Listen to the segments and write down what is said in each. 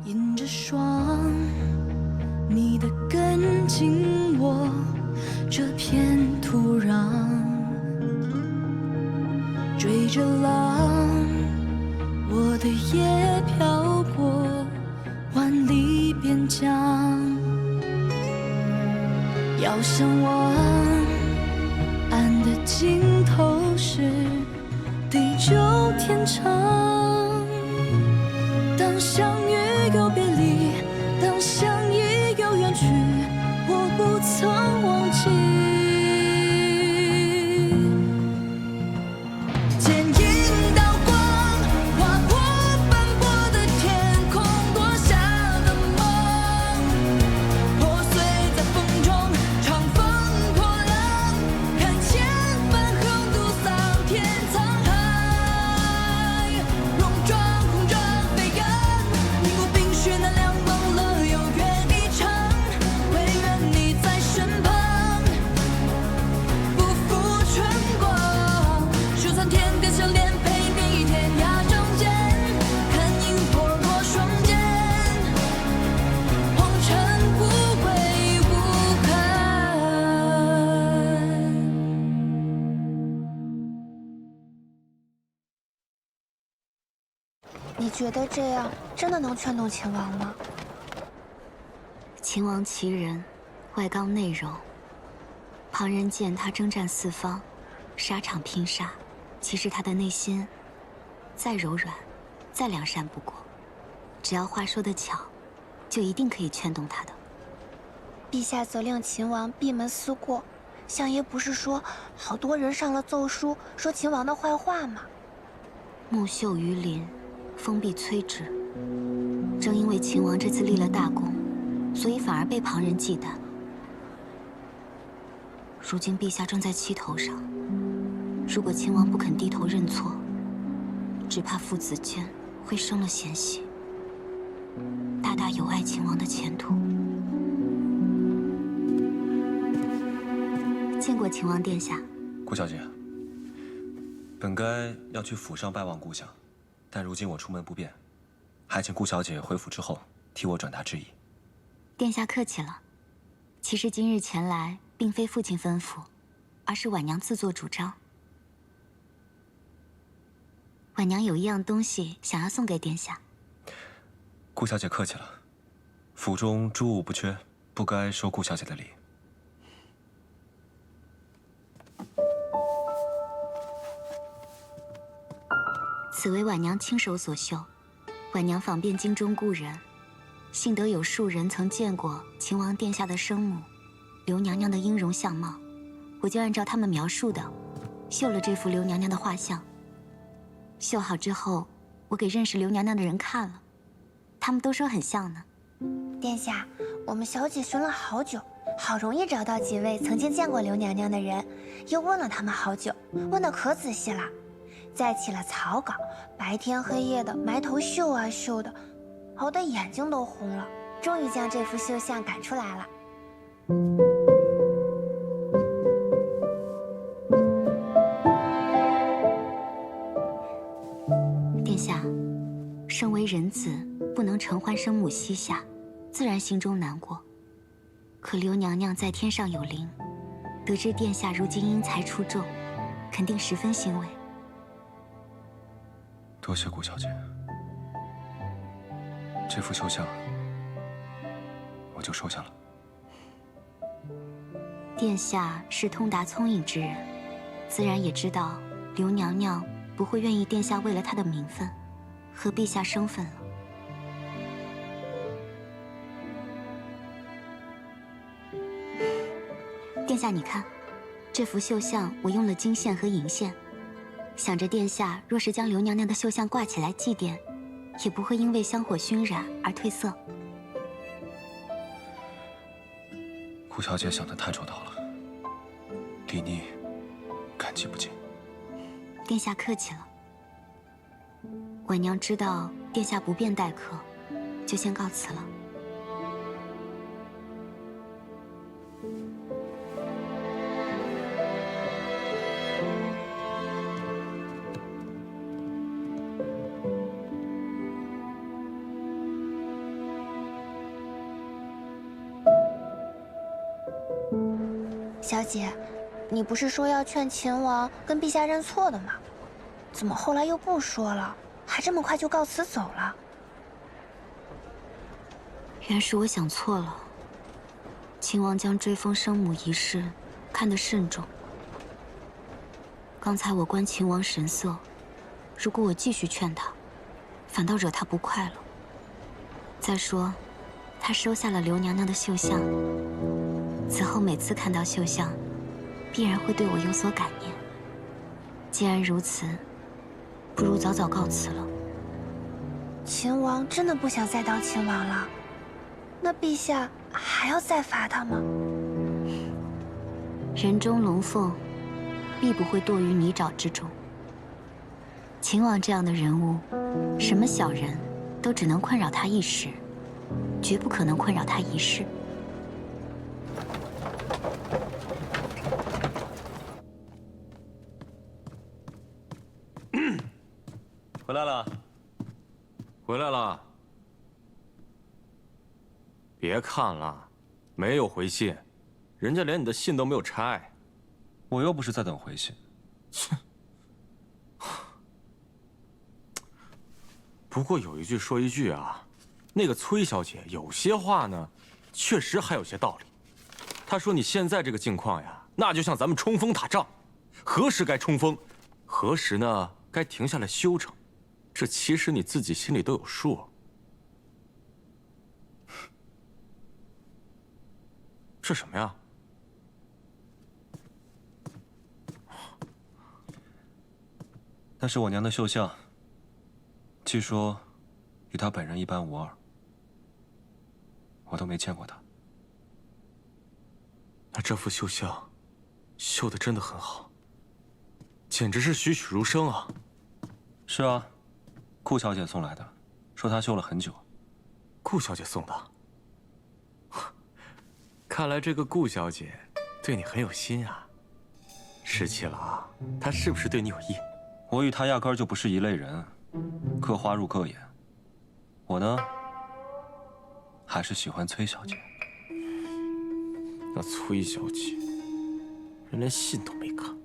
迎着霜，你的跟紧我这片土壤，追着浪，我的夜飘过万里边疆，遥相望，岸的尽头是地久天长。当相遇又别离，当相依又远去，我不曾忘记。剪影刀光，划破斑驳的天空，夺下的梦，破碎在风中，长风破浪，看千帆横渡桑田沧海，戎装红着飞扬，凝固冰雪那凉，忘了有缘一场，唯愿你在身旁，不负春光，就算天边相连，陪你天涯中间，看萤火落双肩，红尘无悔无憾。你觉得这样真的能劝动秦王吗？秦王其人，外刚内柔。旁人见他征战四方，沙场拼杀，其实他的内心再柔软，再良善不过。只要话说得巧，就一定可以劝动他的。陛下责令秦王闭门思过，相爷不是说好多人上了奏书，说秦王的坏话吗？木秀于林，风必摧之。正因为秦王这次立了大功，所以反而被旁人忌惮。如今陛下正在气头上，如果秦王不肯低头认错，只怕父子间会生了嫌隙，大大有碍秦王的前途。见过秦王殿下。顾小姐，本该要去府上拜望顾相，但如今我出门不便，还请顾小姐回府之后替我转达致意。殿下客气了。其实今日前来，并非父亲吩咐，而是婉娘自作主张。婉娘有一样东西想要送给殿下。顾小姐客气了，府中诸物不缺，不该收顾小姐的礼。此为婉娘亲手所绣。婉娘访遍京中故人，幸得有数人曾见过秦王殿下的生母刘娘娘的音容相貌，我就按照他们描述的，绣了这幅刘娘娘的画像。绣好之后，我给认识刘娘娘的人看了，他们都说很像呢。殿下，我们小姐寻了好久，好容易找到几位曾经见过刘娘娘的人，又问了他们好久，问得可仔细了。再起了草稿，白天黑夜的埋头绣啊绣的，熬得眼睛都红了，终于将这幅绣像赶出来了。殿下，身为人子，不能承欢生母膝下，自然心中难过。可刘娘娘在天上有灵，得知殿下如今因才出众，肯定十分欣慰。多谢顾小姐，这幅绣像我就收下了。殿下是通达聪颖之人，自然也知道刘娘娘不会愿意殿下为了她的名分和陛下生分了。殿下，你看，这幅绣像我用了金线和银线。想着殿下若是将刘娘娘的绣像挂起来祭奠，也不会因为香火熏染而褪色。顾小姐想得太周到了，李妮感激不尽。殿下客气了。婉娘知道殿下不便待客，就先告辞了。小姐，你不是说要劝秦王跟陛下认错的吗？怎么后来又不说了，还这么快就告辞走了？原是我想错了。秦王将追封生母一事看得慎重。刚才我观秦王神色，如果我继续劝他，反倒惹他不快了。再说，他收下了刘娘娘的绣像，此后每次看到绣像，必然会对我有所感念。既然如此，不如早早告辞了。秦王真的不想再当秦王了？那陛下还要再罚他吗？人中龙凤，必不会堕于泥沼之中。秦王这样的人物，什么小人都只能困扰他一时，绝不可能困扰他一世。回来了，回来了。别看了，没有回信，人家连你的信都没有拆。我又不是在等回信。切。不过有一句说一句啊，那个崔小姐有些话呢，确实还有些道理。她说你现在这个境况呀，那就像咱们冲锋打仗，何时该冲锋，何时呢该停下来休整，这其实你自己心里都有数。这什么呀？那是我娘的绣像，据说与她本人一般无二，我都没见过她。那这幅绣像绣得真的很好，简直是栩栩如生啊！是啊，顾小姐送来的，说她绣了很久。顾小姐送的？看来这个顾小姐对你很有心啊。失气了啊，她是不是对你有意？我与她压根儿就不是一类人，各花入各眼。我呢，还是喜欢崔小姐。那崔小姐，人连信都没看。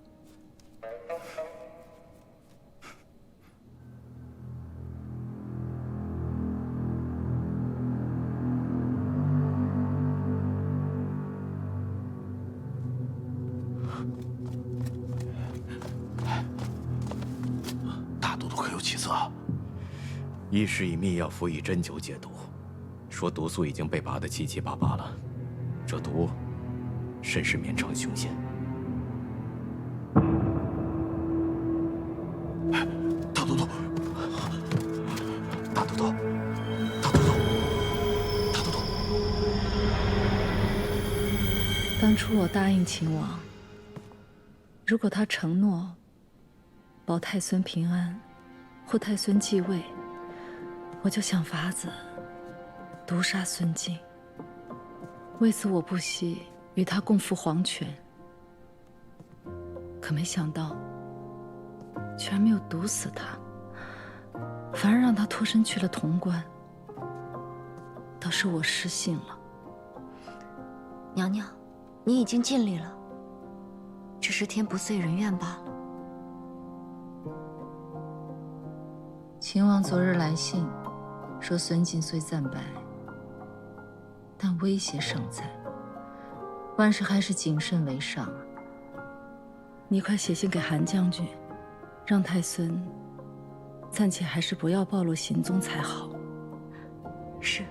大都督可有起色？医师以秘药辅以针灸解毒，说毒素已经被拔得七七八八了，这毒甚是绵长凶险。大都督，大都督，大都督，大都督。当初我答应秦王，如果他承诺保太孙平安，或太孙继位，我就想法子毒杀孙敬。为此我不惜与他共赴黄泉，可没想到居然没有毒死他，反而让他脱身去了潼关。倒是我失信了。娘娘，你已经尽力了，只是天不遂人愿罢了。秦王昨日来信，说孙敬虽战败，但威胁尚在，万事还是谨慎为上啊。你快写信给韩将军，让太孙暂且还是不要暴露行踪才好。是。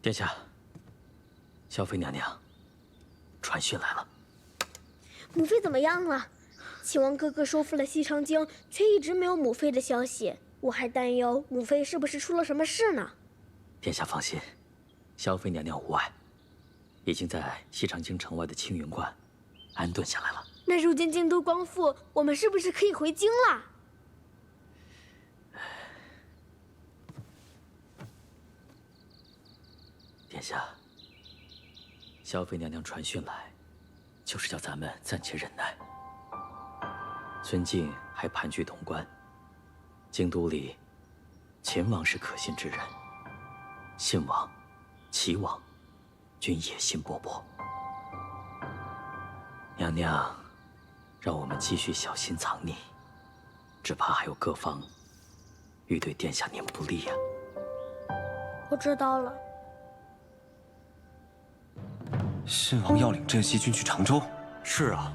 殿下，萧妃娘娘传讯来了。母妃怎么样了？秦王哥哥收复了西长京，却一直没有母妃的消息，我还担忧母妃是不是出了什么事呢？殿下放心，萧妃娘娘无碍，已经在西长京城外的青云观安顿下来了。那如今京都光复，我们是不是可以回京了？殿下，萧妃娘娘传讯来，就是叫咱们暂且忍耐。孙敬还盘踞潼关，京都里，秦王是可信之人，信王、齐王均野心勃勃。娘娘，让我们继续小心藏匿，只怕还有各方欲对殿下您不利呀。我知道了。信王要领镇西军去常州。是啊，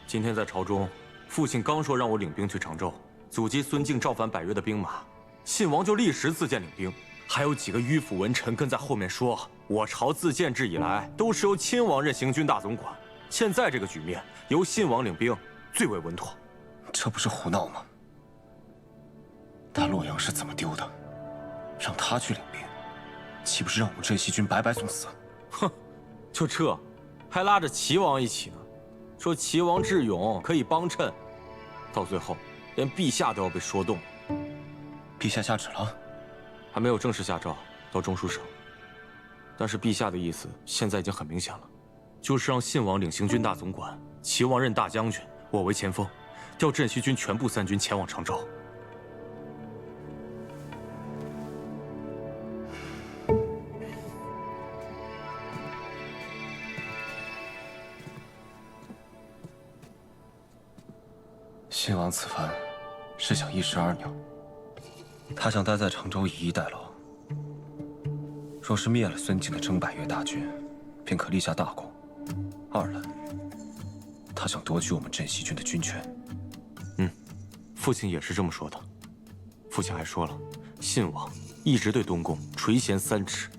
今天在朝中，父亲刚说让我领兵去常州，阻击孙敬造反百越的兵马，信王就立时自荐领兵，还有几个迂腐文臣跟在后面说，我朝自建制以来都是由亲王任行军大总管，现在这个局面由信王领兵最为稳妥。这不是胡闹吗？他洛阳是怎么丢的？让他去领兵，岂不是让我们镇西军白白送死？哼，就这，还拉着齐王一起呢，说齐王智勇可以帮衬，到最后连陛下都要被说动。陛下下旨了？还没有正式下诏到中书省，但是陛下的意思现在已经很明显了，就是让信王领行军大总管，齐王任大将军，我为前锋，调镇西军全部3军前往常州。信王此番是想一石二鸟，他想待在常州以逸待劳。若是灭了孙敬的征百越大军，便可立下大功；二来，他想夺取我们镇西军的军权。父亲也是这么说的。父亲还说了，信王一直对东宫垂涎3尺，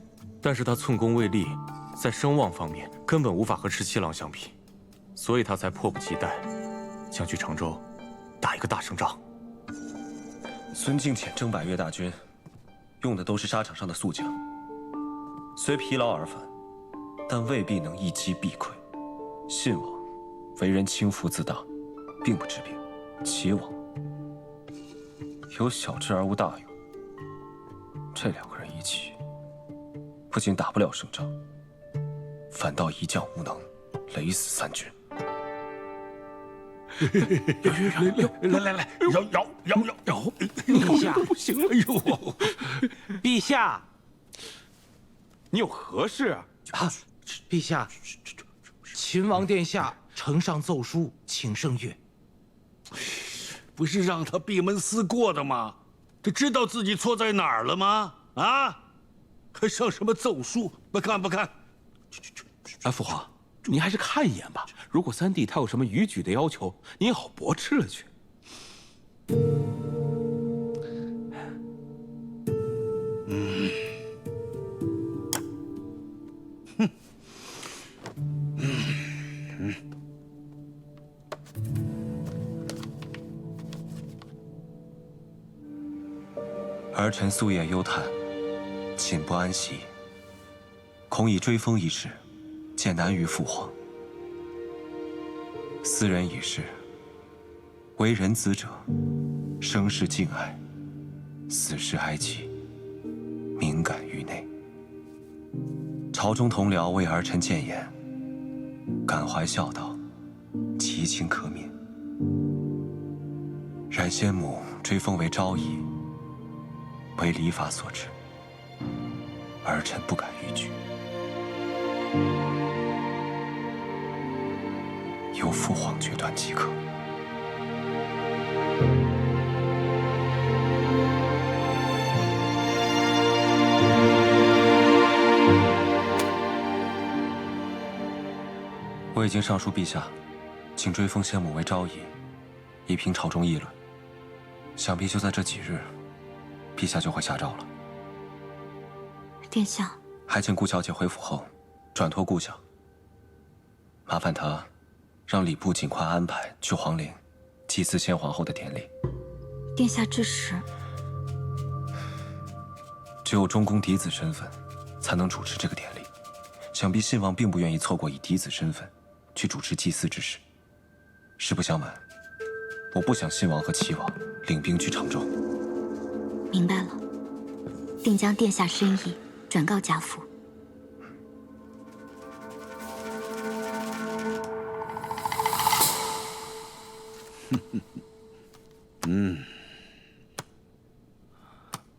但是他寸功未立，在声望方面根本无法和17郎相比，所以他才迫不及待想去常州打一个大胜仗。孙敬遣征百越大军，用的都是沙场上的宿将，虽疲劳而返，但未必能一击必溃。信王为人轻浮自大，并不治病；齐王有小智而无大勇，这2个人一起，不仅打不了胜仗，反倒一将无能，累死3军。来，摇！陛下，不行了，陛下，你有何事啊？陛下，秦王殿下呈上奏书，请圣阅。不是让他闭门思过的吗？他知道自己错在哪儿了吗？啊，还上什么奏书？不看。父皇，您还是看一眼吧。如果三弟他有什么逾矩的要求，您也好驳斥了去。儿臣夙夜忧叹，寝不安息，恐以追封一事，渐难于父皇。斯人已逝，为人子者，生世敬爱，死时哀戚，敏感于内。朝中同僚为儿臣谏言，感怀孝道，其情可悯。然先母追封为昭仪，为礼法所致，儿臣不敢逾矩，由父皇决断即可。我已经上书陛下，请追封先母为昭仪，以平朝中议论。想必就在这几日，陛下就会下诏了。殿下，还请顾小姐回府后，转托顾想，麻烦她让礼部尽快安排去皇陵祭祀先皇后的典礼。殿下之时，只有中宫嫡子身份，才能主持这个典礼。想必信王并不愿意错过以嫡子身份去主持祭祀之事。实不相瞒，我不想信王和齐王领兵去常州。明白了，定将殿下深意转告家父。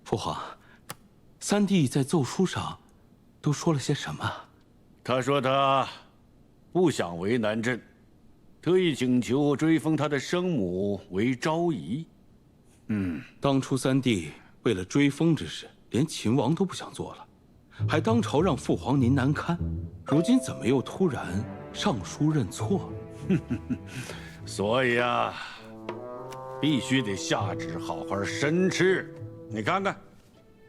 父皇，三弟在奏书上都说了些什么？他说他不想为难朕，特意请求追封他的生母为昭仪。当初三弟为了追封之事，连秦王都不想做了，还当朝让父皇您难堪。如今怎么又突然上书认错了？所以啊，必须得下旨好好申斥。你看看，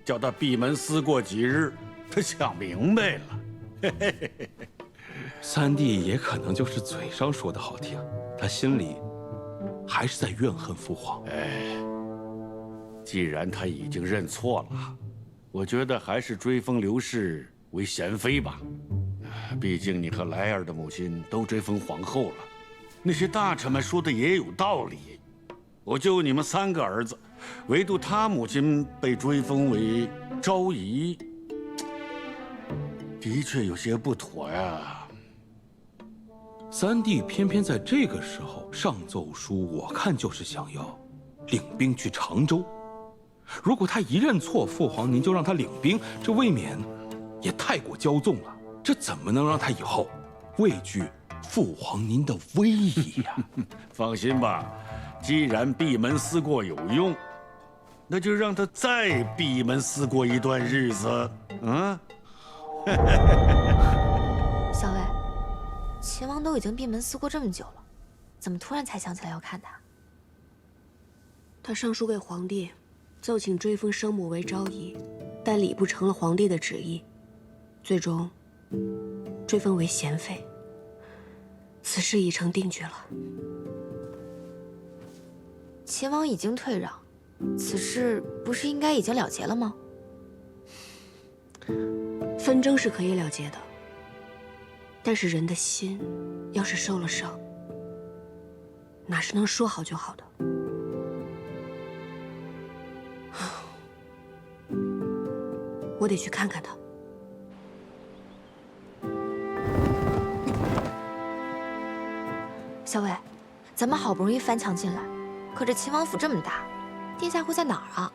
叫他闭门思过几日，他想明白了。三弟也可能就是嘴上说的好听，他心里还是在怨恨父皇。既然他已经认错了，我觉得还是追封刘氏为贤妃吧。毕竟你和莱儿的母亲都追封皇后了，那些大臣们说的也有道理。我就你们3个儿子，唯独他母亲被追封为昭仪，的确有些不妥呀。三弟偏偏在这个时候上奏书，我看就是想要领兵去常州。如果他一认错，父皇您就让他领兵，这未免也太过骄纵了。这怎么能让他以后畏惧父皇您的威仪呀？放心吧，既然闭门思过有用，那就让他再闭门思过一段日子。小魏，秦王都已经闭门思过这么久了，怎么突然才想起来要看他？他上书给皇帝，奏请追封生母为昭仪，但礼部成了皇帝的旨意，最终追封为贤妃。此事已成定局了。秦王已经退让，此事不是应该已经了结了吗？纷争是可以了结的，但是人的心要是受了伤，哪是能说好就好的？我得去看看他。小伟，咱们好不容易翻墙进来，可这秦王府这么大，殿下会在哪儿啊？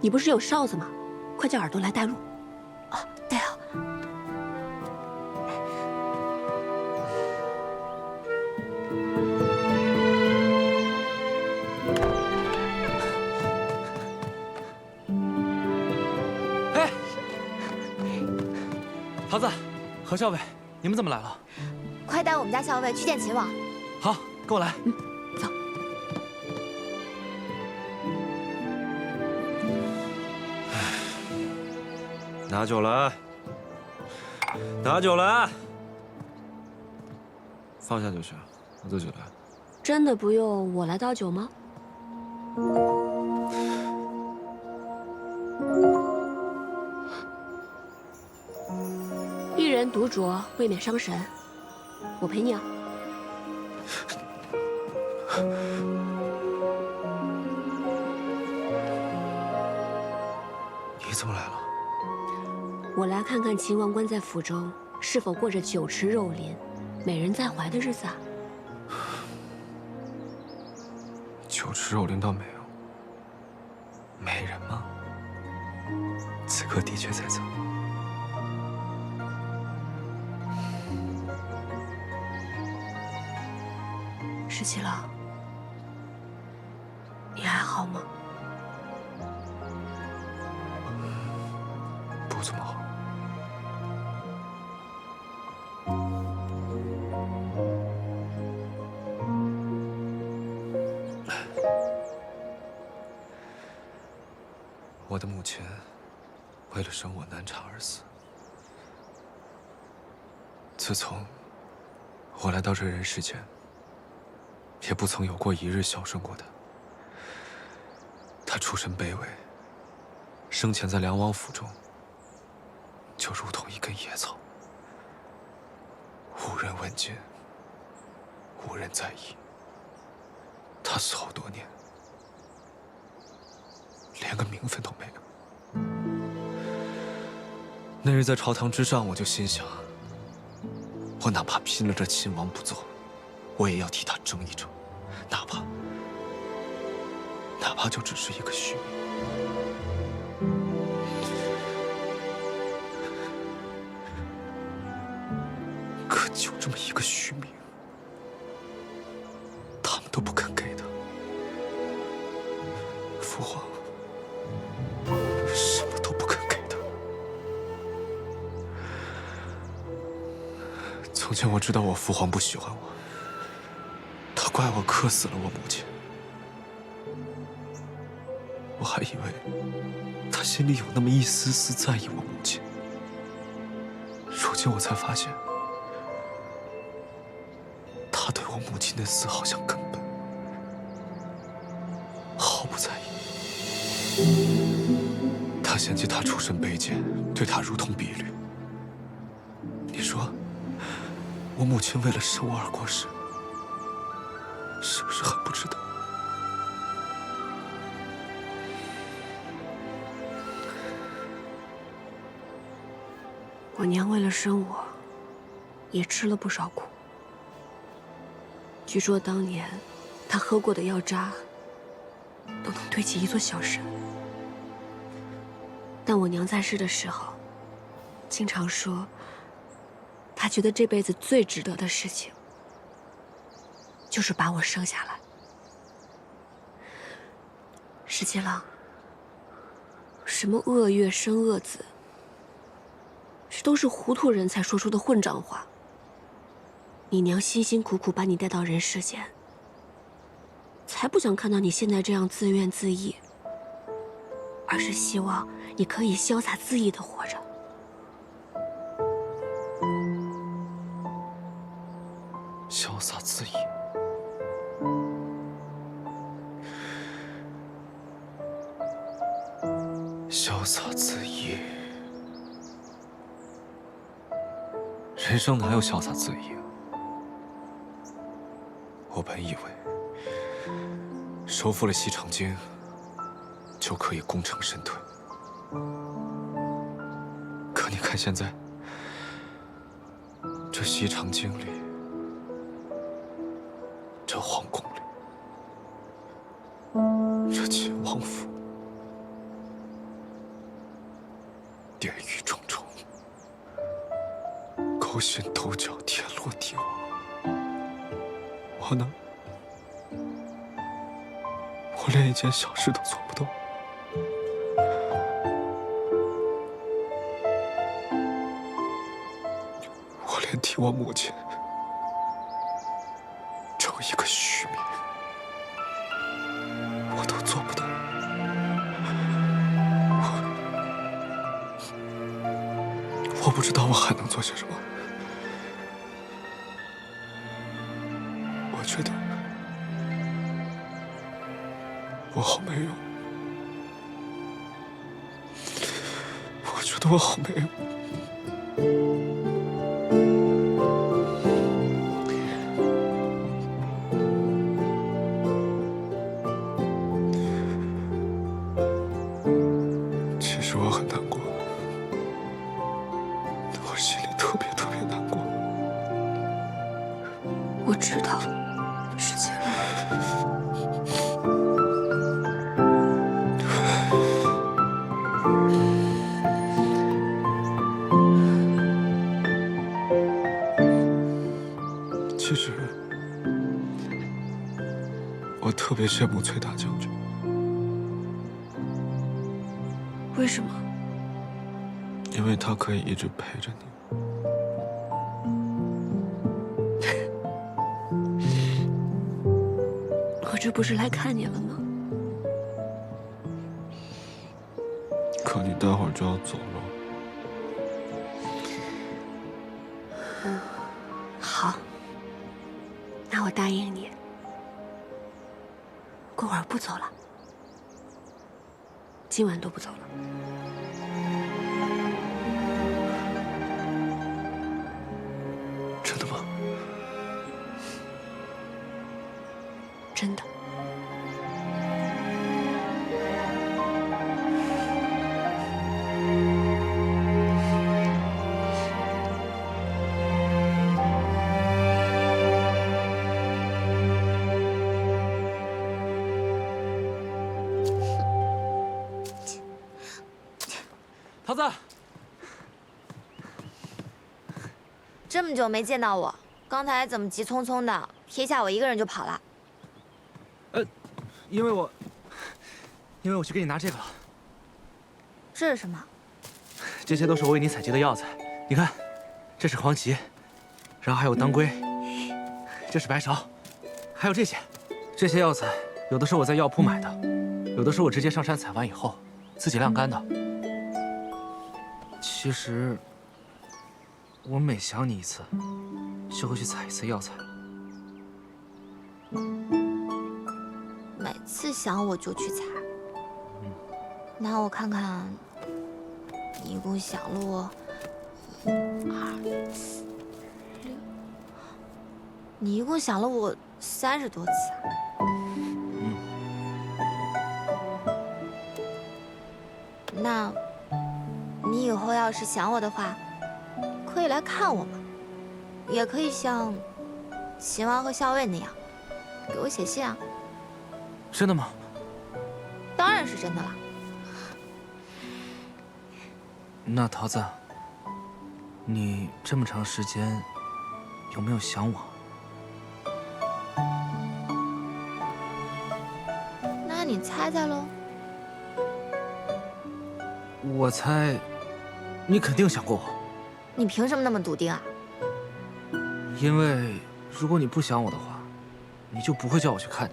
你不是有哨子吗？快叫耳朵来带路。哦，对啊。哎，桃子，何校尉，你们怎么来了？快带我们家校尉去见秦王。好，跟我来。走。拿酒来，拿酒来。放下就行，我自己来。真的不用我来倒酒吗？一人独酌，未免伤神。我陪你啊。你怎么来了？我来看看秦王关在府中是否过着酒池肉林、美人在怀的日子啊。酒池肉林倒没有，美人吗？此刻的确在侧。十七郎，你还好吗？不怎么好。我的母亲为了生我难产而死。自从我来到这人世间，也不曾有过一日孝顺过她。她出身卑微，生前在梁王府中，就如同一根野草，无人问津，无人在意。她死后多年，连个名分都没有。那日在朝堂之上，我就心想，我哪怕拼了这秦王不做，我也要替他争一争。哪怕就只是一个虚名。可就这么一个虚名，他们都不肯给的。父皇什么都不肯给的。从前我知道我父皇不喜欢我，他怪我克死了我母亲。我还以为他心里有那么一丝丝在意我母亲，如今我才发现，他对我母亲的死好像根本毫不在意。他嫌弃他出身卑贱，对他如同婢女。你说，我母亲为了生我而过世，是不是很不值得？我娘为了生我，也吃了不少苦。据说当年，她喝过的药渣，都能堆起一座小山。但我娘在世的时候，经常说，她觉得这辈子最值得的事情，就是把我生下来。十七郎，什么恶月生恶子？这都是糊涂人才说出的混账话。你娘辛辛苦苦把你带到人世间，才不想看到你现在这样自怨自艾，而是希望你可以潇洒恣意的活着。潇洒恣意。潇洒恣意。人生哪有潇洒恣意啊？我本以为收复了西长京，就可以功成身退。可你看现在，这西长京里，这皇宫里，这秦王府，殿宇重重，勾心斗角，天罗地网。我呢？我连一件小事都做不到。我连替我母亲争一个虚名，我都做不到。我不知道我还能做些什么。我觉得我好没用。我觉得我好没用。其实我很难过，我心里特别特别难过。我知道，世界其实我特别羡慕崔大将军。为什么？因为他可以一直陪着你。我这不是来看你了吗？可你待会儿就要走了。好，那我答应你，过会儿不走了，今晚都不走了。真的吗？真的。桃子，这么久没见到我，刚才怎么急匆匆的撇下我一个人就跑了？因为我去给你拿这个了。这是什么？这些都是我为你采集的药材。你看，这是黄芪，然后还有当归，这是白芍，还有这些。这些药材有的是我在药铺买的，有的是我直接上山采完以后自己晾干的。其实，我每想你一次，就会去采一次药材。每次想我就去采。那我看看，你一共想了我1、2、4、6，你一共想了我30多次。那，你以后要是想我的话，可以来看我嘛，也可以像秦王和校尉那样，给我写信啊。真的吗？当然是真的了。那桃子，你这么长时间有没有想我？那你猜猜喽。我猜，你肯定想过我。你凭什么那么笃定啊？因为如果你不想我的话，你就不会叫我去看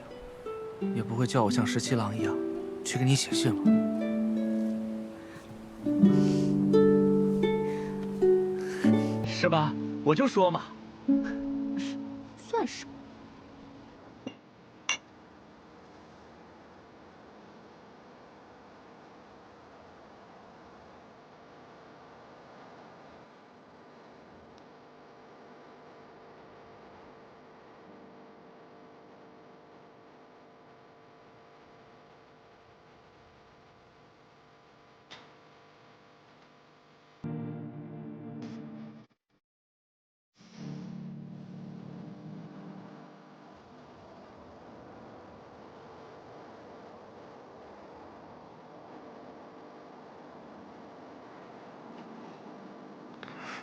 你，也不会叫我像17郎一样去给你写信了。是吧？我就说嘛。算是。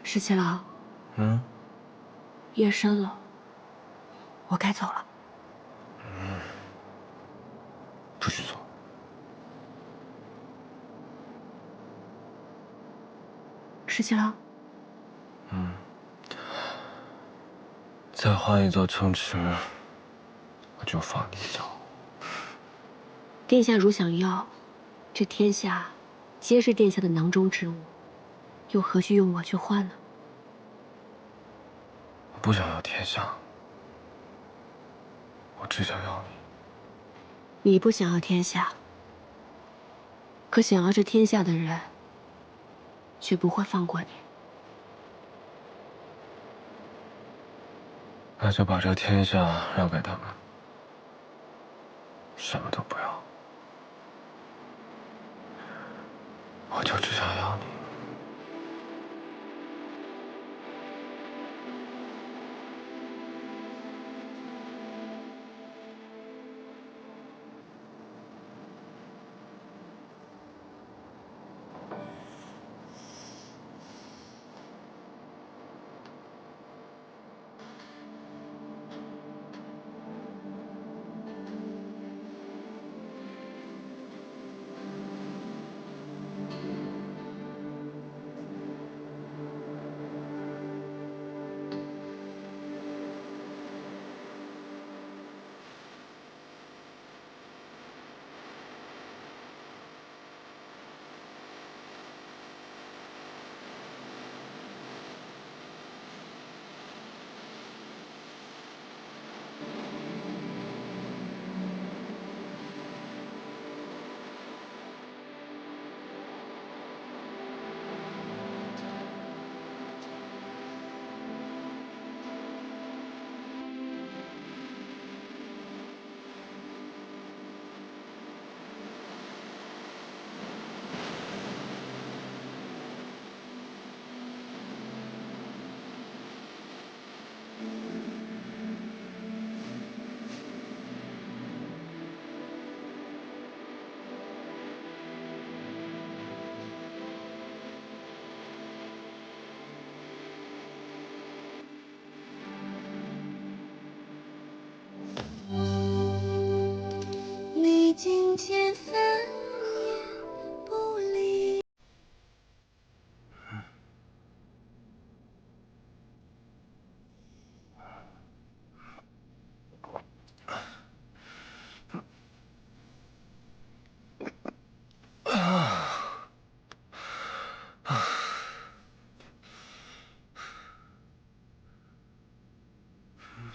17郎，夜深了，我该走了。不许走。17郎，再换一座城池，我就放你走。殿下如想要，这天下皆是殿下的囊中之物，又何须用我去换呢？我不想要天下，我只想要你。你不想要天下，可想要这天下的人，却不会放过你。那就把这天下让给他们，什么都不要，我就只想要你。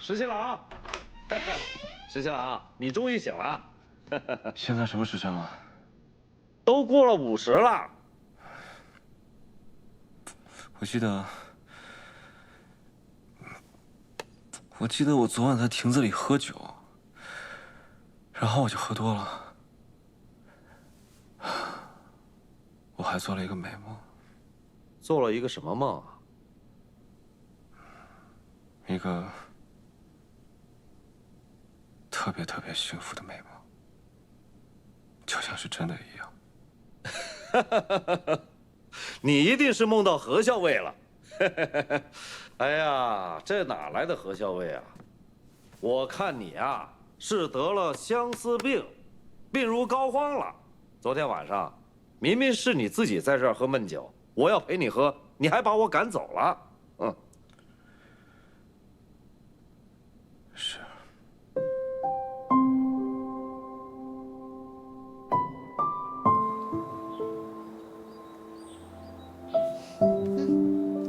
石七郎，石七郎，你终于醒了。现在什么时辰了？都过了50了。我记得我昨晚在亭子里喝酒，然后我就喝多了。我还做了一个美梦。做了一个什么梦啊？一个特别特别幸福的美梦，就像是真的一样。你一定是梦到何校尉了。哎呀，这哪来的何校尉啊？我看你啊是得了相思病，病入膏肓了。昨天晚上明明是你自己在这儿喝闷酒，我要陪你喝，你还把我赶走了。是。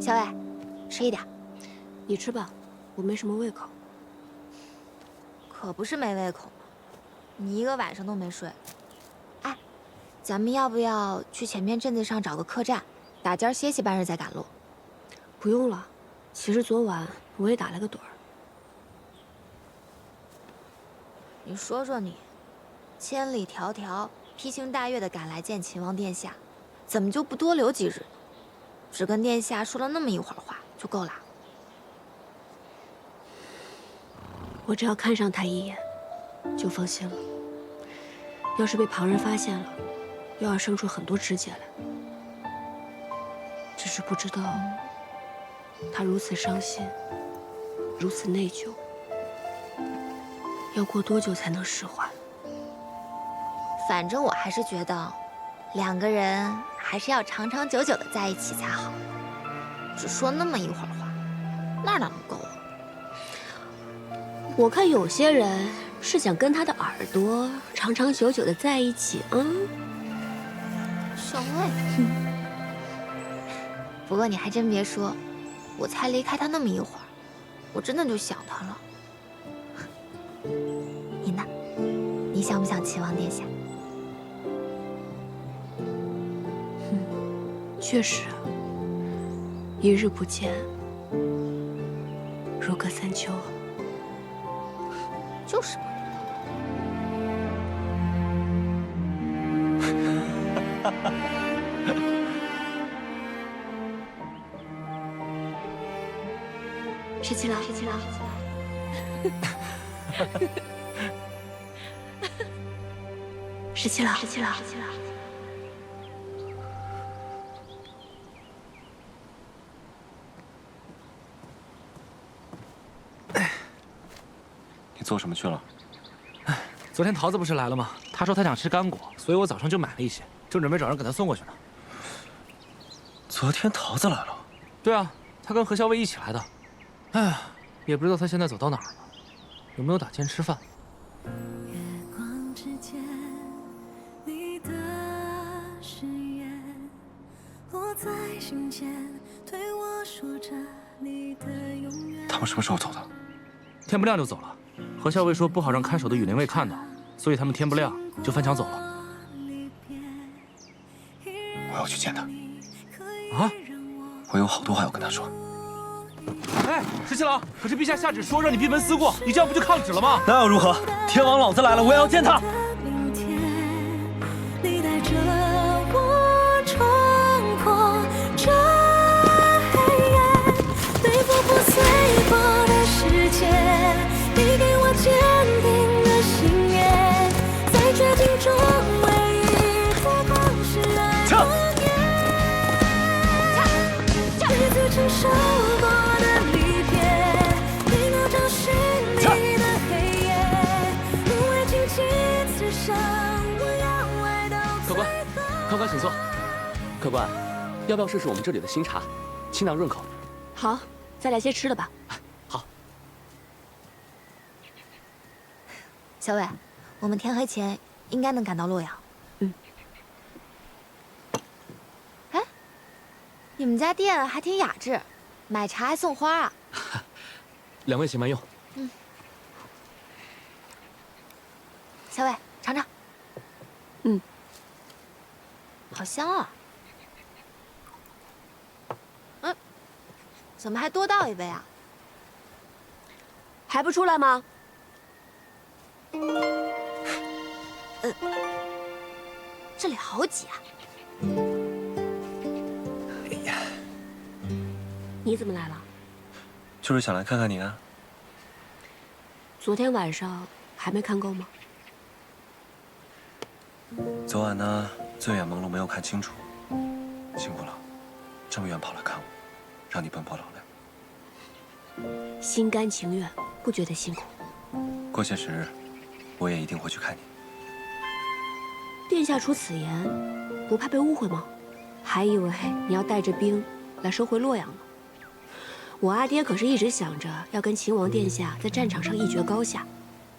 小伟，吃一点。你吃吧，我没什么胃口。可不是没胃口嘛，你一个晚上都没睡。哎，咱们要不要去前面镇子上找个客栈，打尖歇息半日再赶路？不用了，其实昨晚我也打了个盹儿。你说说你，千里迢迢、披星戴月的赶来见秦王殿下，怎么就不多留几日？只跟殿下说了那么一会儿话就够了。我只要看上他一眼，就放心了。要是被旁人发现了，又要生出很多枝节来。只是不知道，他如此伤心，如此内疚，要过多久才能释怀？反正我还是觉得，两个人还是要长长久久的在一起才好。只说那么一会儿话，哪能够啊？我看有些人是想跟他的耳朵长长久久的在一起啊。小魏，不过你还真别说，我才离开他那么一会儿，我真的就想他了。你呢？你想不想秦王殿下？确实，一日不见，如隔三秋。就是嘛。十七郎，十七郎，十七郎。你做什么去了？昨天桃子不是来了吗？她说她想吃干果，所以我早上就买了一些，正准备找人给她送过去呢。昨天桃子来了？对啊，她跟何校尉一起来的。哎呀，也不知道她现在走到哪儿了，有没有打尖吃饭？月光之间，你的誓言落在心间，对我说着你的永远。他们什么时候走的？天不亮就走了。何校尉说不好让看守的羽林卫看到，所以他们天不亮就翻墙走了。我要去见他。啊？我有好多话要跟他说。哎，十七郎，可是陛下下旨说让你闭门思过，你这样不就抗旨了吗？那又如何？天王老子来了，我也要见他。你带着我冲破这黑夜，对付破碎过的世界。你给我坚定的信念，在绝境中唯一的光是爱多年。日子承受过的离别，你能找寻你的黑夜，无畏荆棘刺伤，我要爱到最后。客官请坐。客官，要不要试试我们这里的新茶，清凉润口。好，再来些吃的吧。好。小伟，我们天黑前应该能赶到洛阳。哎，你们家店还挺雅致，买茶还送花啊？两位请慢用。小伟，尝尝。好香啊！怎么还多倒一杯啊？还不出来吗？这里好挤啊！哎呀，你怎么来了？就是想来看看你啊。昨天晚上还没看够吗？昨晚呢，醉眼朦胧没有看清楚，辛苦了，这么远跑来看我，让你奔波劳累。心甘情愿，不觉得辛苦。过些时，我也一定会去看你。殿下出此言，不怕被误会吗？还以为你要带着兵来收回洛阳呢。我阿爹可是一直想着要跟秦王殿下在战场上一决高下，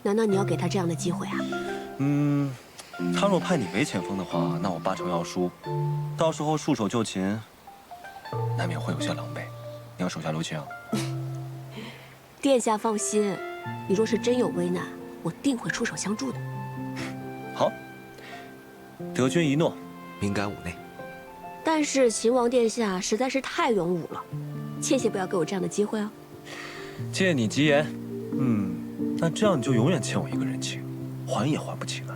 难道你要给他这样的机会啊？他若派你为前锋的话，那我8成要输，到时候束手就擒，难免会有些狼狈。你要手下留情。殿下放心，你若是真有危难，我定会出手相助的。好，得君一诺，敏感五内。但是秦王殿下实在是太勇武了，切不要给我这样的机会哦。借你吉言。那这样你就永远欠我一个人情，还也还不清啊。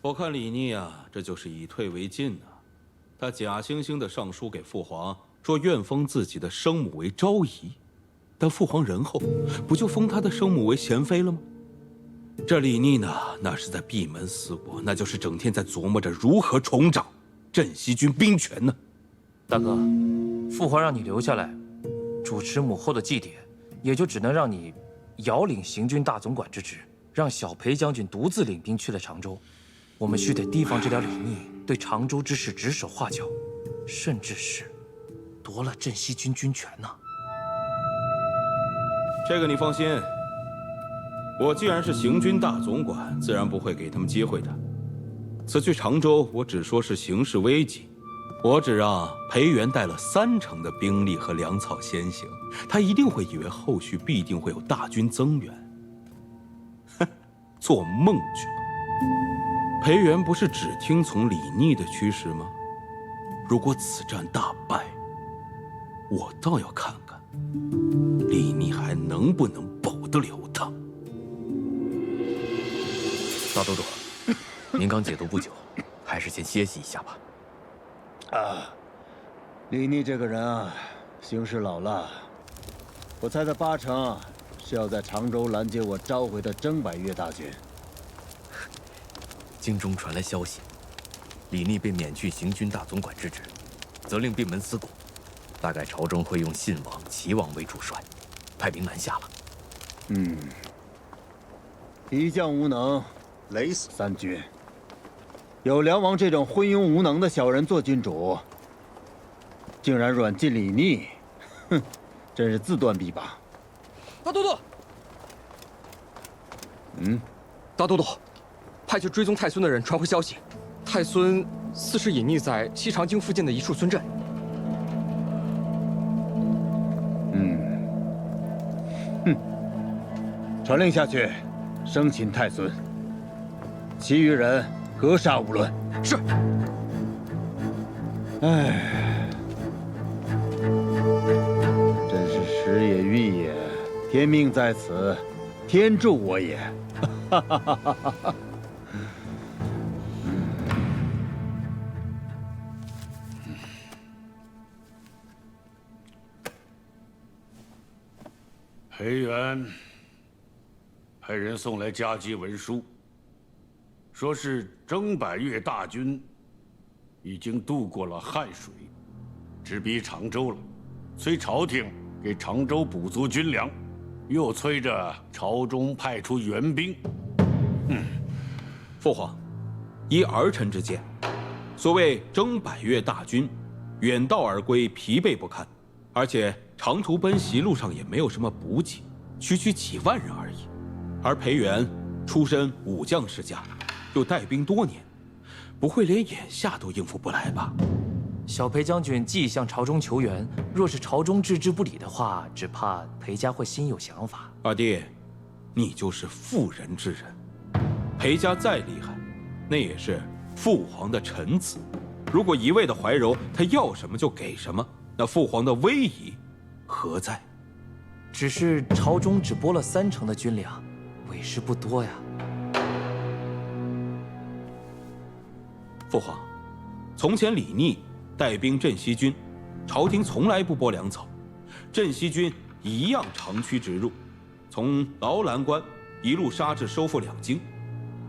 我看李逆啊，这就是以退为进啊。他假惺惺的上书给父皇，说愿封自己的生母为昭仪，但父皇仁厚，不就封他的生母为贤妃了吗？这李逆呢，那是在闭门思过，那就是整天在琢磨着如何重掌镇西军兵权呢。大哥，父皇让你留下来，主持母后的祭典，也就只能让你遥领行军大总管之职，让小裴将军独自领兵去了常州。我们须得提防这条李逆对常州之事指手画脚，甚至是夺了镇西军军权呢。这个你放心，我既然是行军大总管，自然不会给他们机会的。此去常州，我只说是形势危急，我只让裴元带了3成的兵力和粮草先行，他一定会以为后续必定会有大军增援。哼，做梦去吧！裴元不是只听从李逆的驱使吗？如果此战大败，我倒要看看李逆还能不能保得了他。大都督，您刚解毒不久，还是先歇息一下吧。李逆这个人啊，行事老辣，我猜他8成是要在常州拦截我召回的征百越大军。京中传来消息，李逆被免去行军大总管之职，责令闭门思过。大概朝中会用信王、齐王为主帅，派兵南下了。一将无能，累死3军。有梁王这种昏庸无能的小人做君主，竟然软禁李逆，哼，真是自断臂膀。大都督，大都督，派去追踪太孙的人传回消息，太孙似是隐匿在西长京附近的一处村镇。传令下去，生擒太孙，其余人格杀勿论。是。唉，真是时也运也，天命在此，天助我也。哈哈哈哈哈哈！裴元派人送来加急文书，说是征百越大军已经渡过了汉水，直逼常州了，催朝廷给常州补足军粮，又催着朝中派出援兵。父皇，依儿臣之见，所谓征百越大军，远道而归，疲惫不堪，而且长途奔袭，路上也没有什么补给，区区几万人而已。而裴元出身武将世家，又带兵多年，不会连眼下都应付不来吧？小裴将军既向朝中求援，若是朝中置之不理的话，只怕裴家会心有想法。二弟，你就是妇人之人，裴家再厉害，那也是父皇的臣子。如果一味的怀柔，他要什么就给什么，那父皇的威仪何在？只是朝中只拨了30%的军粮，委实不多呀。父皇，从前李逆带兵镇西军，朝廷从来不拨粮草，镇西军一样长驱直入，从劳兰关一路杀至收复两京。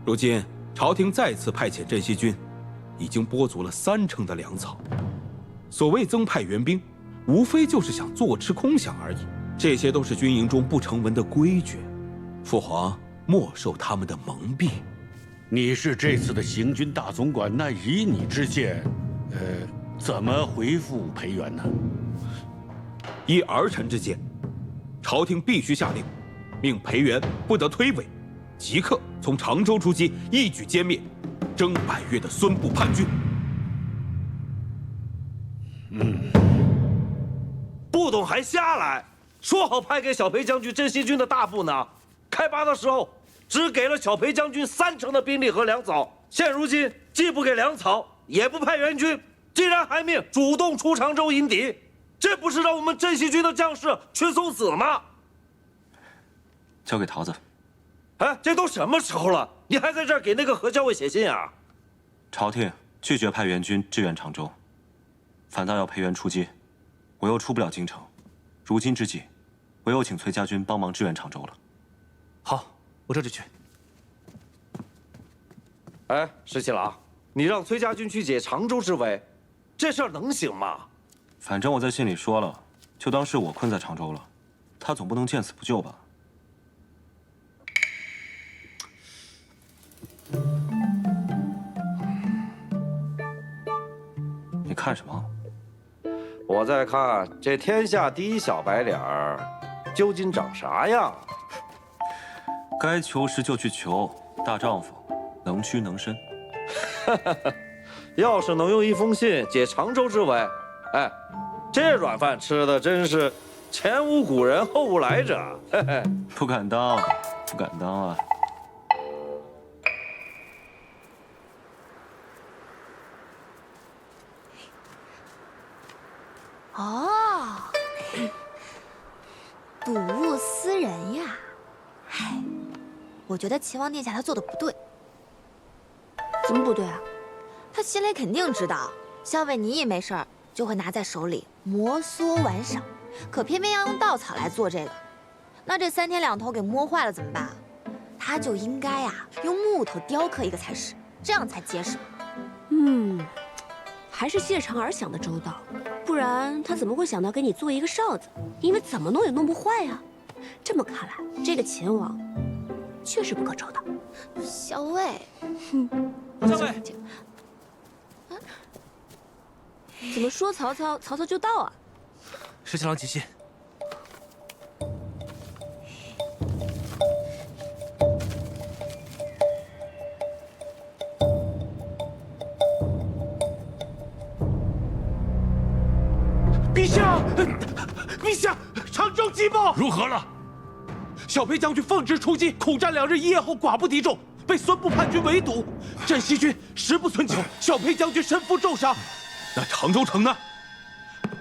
如今朝廷再次派遣镇西军，已经拨足了30%的粮草。所谓增派援兵，无非就是想坐吃空饷而已。这些都是军营中不成文的规矩，父皇莫受他们的蒙蔽。你是这次的行军大总管，那以你之见，怎么回复裴元呢？依儿臣之见，朝廷必须下令，命裴元不得推诿，即刻从常州出击，一举歼灭征百越的孙部叛军。不懂还瞎来！说好派给小裴将军镇西军的大部呢，开拔的时候只给了小裴将军30%的兵力和粮草，现如今既不给粮草，也不派援军，竟然还命主动出常州迎敌，这不是让我们镇西军的将士去送死吗？交给桃子。哎，这都什么时候了，你还在这儿给那个何校尉写信啊？朝廷拒绝派援军支援常州，反倒要裴元出击，我又出不了京城，如今之计，唯有请崔家军帮忙支援常州了。好，我这就去。哎，石七郎，你让崔家军去解常州之围，这事儿能行吗？反正我在信里说了，就当是我困在常州了，他总不能见死不救吧？你看什么？我在看这天下第一小白脸儿究竟长啥样。该求时就去求，大丈夫能屈能伸。要是能用一封信解常州之围，哎，这软饭吃的真是前无古人后无来者。嘿嘿，不敢当，不敢当啊。哦，睹物思人呀！唉，我觉得秦王殿下他做的不对。怎么不对啊？他心里肯定知道，校尉你一没事儿就会拿在手里摩挲玩赏，可偏偏要用稻草来做这个，那这3天2头给磨坏了怎么办？他就应该呀，用木头雕刻一个才是，这样才结实。还是谢长儿想的周到，不然他怎么会想到给你做一个哨子？因为怎么弄也弄不坏呀。这么看来，这个秦王确实不可周到。校尉，校尉，怎么说曹操，曹操就到啊？石七郎急信。陛下，陛下，常州急报！如何了？小裴将军奉旨出击，苦战2日1夜后寡不敌众，被孙部叛军围堵，镇西军食不存酒，小裴将军身负重伤。那常州城呢？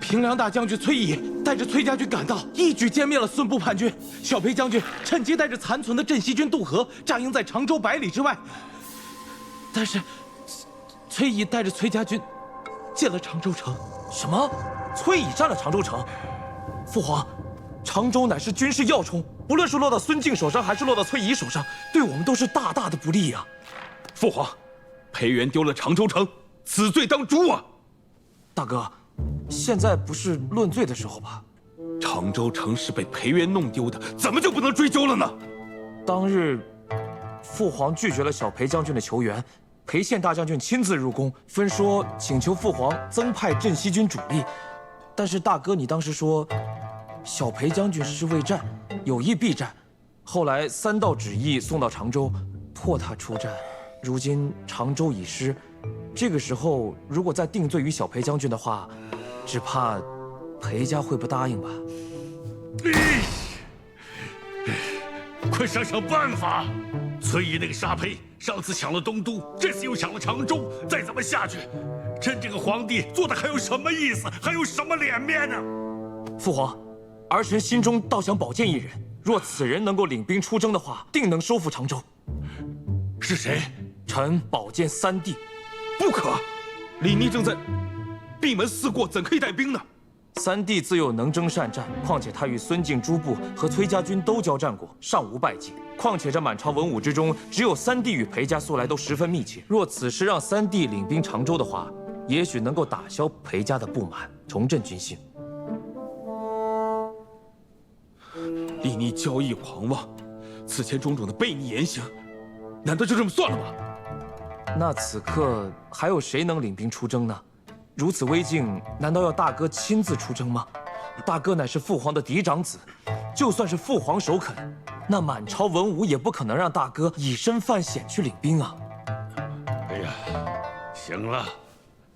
平凉大将军崔乙带着崔家军赶到，一举歼灭了孙部叛军。小裴将军趁机带着残存的镇西军渡河，扎营在常州100里之外。但是，崔乙带着崔家军进了常州城。什么？崔乙占了常州城？父皇，常州乃是军事要冲，不论是落到孙敬手上，还是落到崔乙手上，对我们都是大大的不利呀。父皇，裴元丢了常州城，此罪当诛啊！大哥，现在不是论罪的时候吧？常州城是被裴元弄丢的，怎么就不能追究了呢？当日，父皇拒绝了小裴将军的求援，裴宪大将军亲自入宫，分说请求父皇增派镇西军主力。但是大哥，你当时说，小裴将军是未战，有意避战，后来3道旨意送到常州，迫他出战。如今常州已失，这个时候如果再定罪于小裴将军的话，只怕裴家会不答应吧。快想想办法！崔姨那个沙胚，上次抢了东都，这次又抢了常州，再这么下去，朕这个皇帝做的还有什么意思？还有什么脸面呢？父皇，儿臣心中倒想保荐一人，若此人能够领兵出征的话，定能收复常州。是谁？臣保荐三弟。不可，李逆正在闭门思过，怎可以带兵呢？三弟自幼能征善战，况且他与孙敬诸部和崔家军都交战过，尚无败绩。况且这满朝文武之中，只有三弟与裴家素来都十分密切。若此时让三弟领兵常州的话，也许能够打消裴家的不满，重振军心。李逆骄逸狂妄，此前种种的悖逆言行，难道就这么算了吗？那此刻还有谁能领兵出征呢？如此危境，难道要大哥亲自出征吗？大哥乃是父皇的嫡长子，就算是父皇首肯，那满朝文武也不可能让大哥以身犯险去领兵啊！哎呀，行了，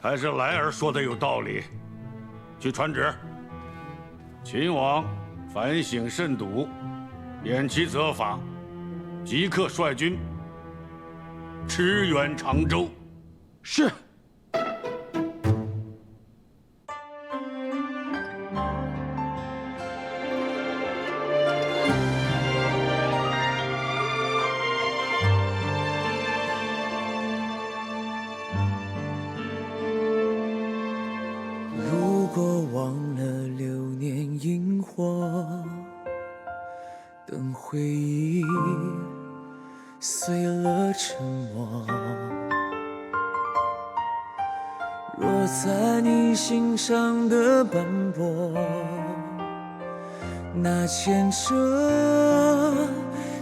还是莱儿说的有道理。去传旨，秦王反省慎笃，偃其责罚，即刻率军驰援常州。是。如果忘了流年萤火，等回忆碎了沉默。若在你心上的斑驳，那牵扯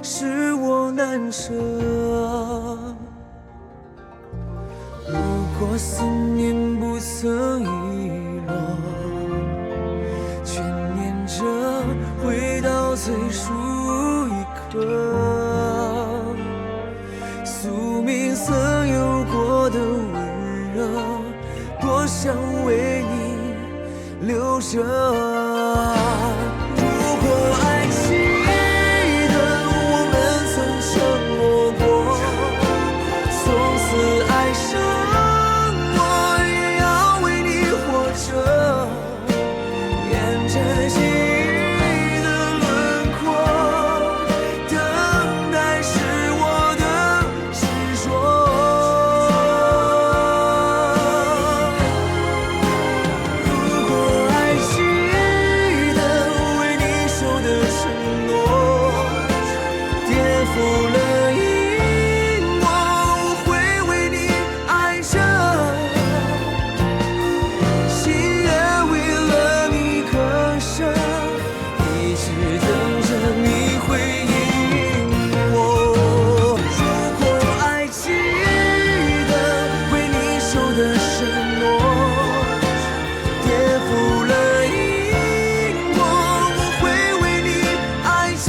是我难舍。如果思念不曾遗落，却念着回到最初一刻，宿命曾有过的温热，多想为你留着。如果爱记得我们曾承诺过，从此爱上我也要为你活着，沿着记忆的轮廓，等待是我的执着。如果爱记得为你守的承诺，颠覆了因果，我会为你爱着，心也为了你割舍，一直等着你回应我。如果爱记得为你守的承诺，颠覆了因果，我会为你爱着，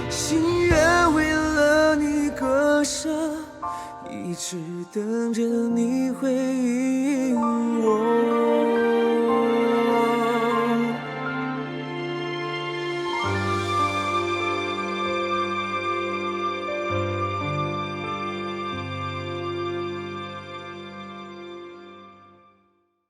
心也为了你割舍，一直等着